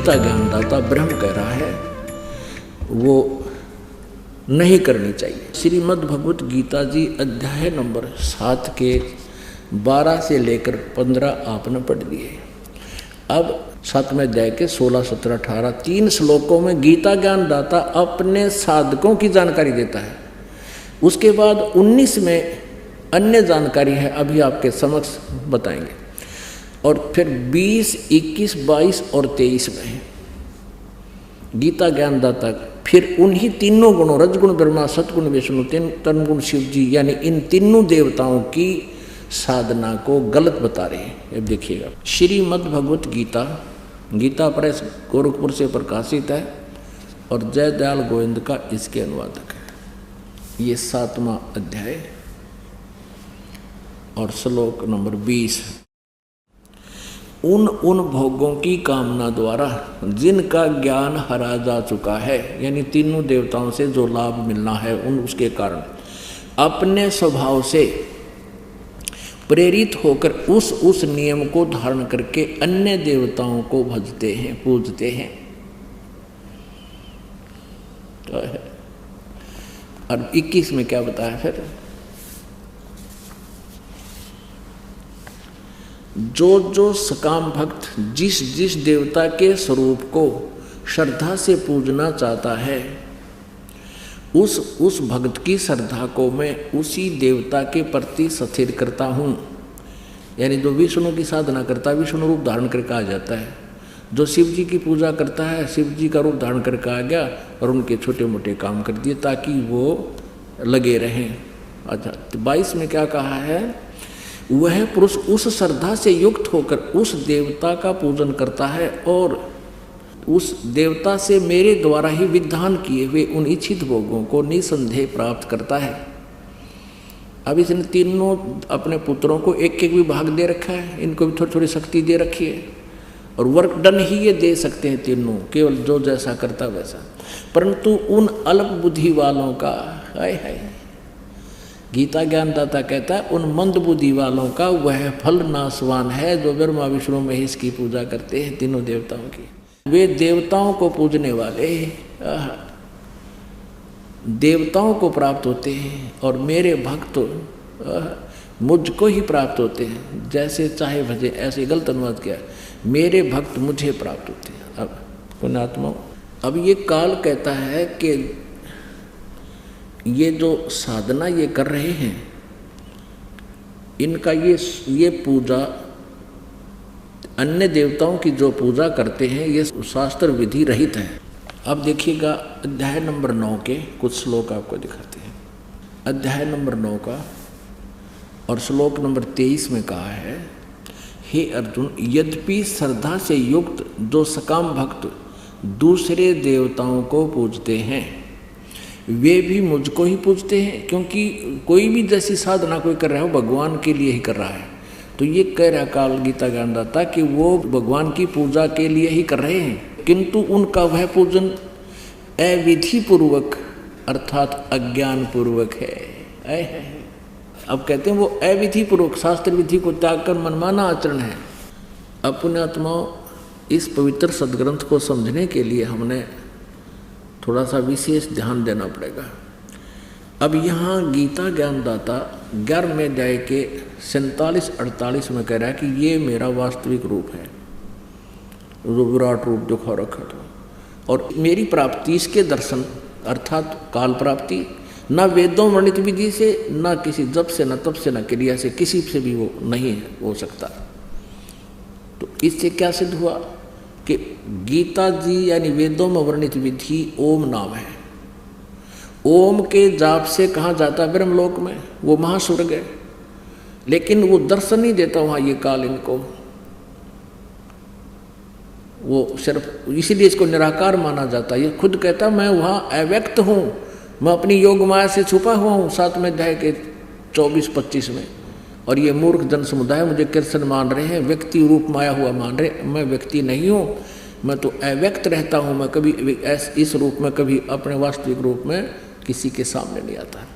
गीता ज्ञानदाता ब्रह्म कह रहा है वो नहीं करनी चाहिए। श्रीमद् भगवत गीता जी अध्याय नंबर 7 के 12 से लेकर 15 आपने पढ़ लिए। अब 7वें अध्याय के 16, 17, 18 3 श्लोकों में गीता ज्ञानदाता अपने साधकों की जानकारी देता है। उसके बाद 19 में अन्य जानकारी है, अभी आपके समक्ष बताएंगे। और फिर 20, 21, 22 और 23 में गीता ज्ञानदाता फिर उन्हीं तीनों गुणों रजगुण ब्रह्मा, सतगुण विष्णु, तमगुण शिव जी, यानी इन तीनों देवताओं की साधना को गलत बता रहे हैं। अब देखिएगा, श्रीमद् भगवत गीता, गीता प्रेस गोरखपुर से प्रकाशित है और जयदयाल गोविंद का इसके अनुवादक है। ये 7वां अध्याय और श्लोक नंबर 20। उन भोगों की कामना द्वारा जिनका ज्ञान हरा जा चुका है, यानी तीनों देवताओं से जो लाभ मिलना है उसके कारण अपने स्वभाव से प्रेरित होकर उस नियम को धारण करके अन्य देवताओं को भजते हैं, पूजते हैं। तो और 21 में क्या बताया फिर, जो सकाम भक्त जिस देवता के स्वरूप को श्रद्धा से पूजना चाहता है, उस भक्त की श्रद्धा को मैं उसी देवता के प्रति स्थिर करता हूँ। यानी जो विष्णु की साधना करता है विष्णु रूप धारण करके आ जाता है, जो शिव जी की पूजा करता है शिव जी का रूप धारण करके आ गया और उनके छोटे मोटे काम कर दिए ताकि वो लगे रहें। अच्छा, 22 में क्या कहा है, वह पुरुष उस श्रद्धा से युक्त होकर उस देवता का पूजन करता है और उस देवता से मेरे द्वारा ही विधान किए हुए उन इच्छित भोगों को निसंदेह प्राप्त करता है। अब इसने तीनों अपने पुत्रों को एक एक विभाग दे रखा है, इनको भी थोड़ी थोड़ी शक्ति दे रखी है और वर्क डन ही ये दे सकते हैं तीनों, केवल जो जैसा करता वैसा। परंतु उन अल्प बुद्धि वालों का है गीता ज्ञानदाता कहता है उन मंद बुद्धि वालों का वह फल नाशवान है जो ब्रह्मा विष्णु महेश की पूजा करते हैं, तीनों देवताओं की। वे देवताओं को पूजने वाले देवताओं को प्राप्त होते हैं और मेरे भक्त मुझको ही प्राप्त होते हैं। जैसे चाहे भजे, ऐसे गलत अनुवाद किया, मेरे भक्त मुझे प्राप्त होते हैं। अब पुण्यात्मा, अब ये काल कहता है कि ये जो साधना ये कर रहे हैं इनका ये पूजा अन्य देवताओं की जो पूजा करते हैं ये शास्त्र विधि रहित है। अब देखिएगा अध्याय नंबर 9 के कुछ श्लोक आपको दिखाते हैं। अध्याय नंबर 9 का और श्लोक नंबर 23 में कहा है, हे अर्जुन, यद्यपि श्रद्धा से युक्त जो सकाम भक्त दूसरे देवताओं को पूजते हैं वे भी मुझको ही पूजते हैं, क्योंकि कोई भी जैसी साधना कोई कर रहा है वो भगवान के लिए ही कर रहा है। तो ये कह रहा काल गीता ज्ञानदाता कि वो भगवान की पूजा के लिए ही कर रहे हैं, किंतु उनका वह पूजन अविधि पूर्वक अर्थात अज्ञान पूर्वक है। अब कहते हैं वो अविधि पूर्वक शास्त्र विधि को त्याग कर मनमाना आचरण है। अब पुण्यात्माओं, इस पवित्र सदग्रंथ को समझने के लिए हमने थोड़ा सा विशेष ध्यान देना पड़ेगा। अब यहाँ गीता ज्ञानदाता 11वें अध्याय के 47-48 में कह रहा है कि ये मेरा वास्तविक रूप है, जो विराट रूप दिखा रखा था, और मेरी प्राप्ति इसके दर्शन अर्थात काल प्राप्ति न वेदों वर्णित विधि से, न किसी जप से, न तप से, न क्रिया से, किसी से भी वो नहीं हो सकता। तो इससे क्या सिद्ध हुआ कि गीता जी यानी वेदों में वर्णित विधि ओम नाम है। ओम के जाप से कहाँ जाता है ब्रह्मलोक में, वो महास्वर्ग है, लेकिन वो दर्शन नहीं देता वहाँ ये काल इनको। वो सिर्फ इसीलिए इसको निराकार माना जाता है। ये खुद कहता मैं वहाँ अव्यक्त हूँ, मैं अपनी योग माया से छुपा हुआ हूँ 7वें अध्याय के 24-25 में। और ये मूर्ख जन समुदाय मुझे कृष्ण मान रहे हैं, व्यक्ति रूप माया हुआ मान रहे। मैं व्यक्ति नहीं हूँ, मैं तो अव्यक्त रहता हूँ। मैं कभी इस रूप में कभी अपने वास्तविक रूप में किसी के सामने नहीं आता।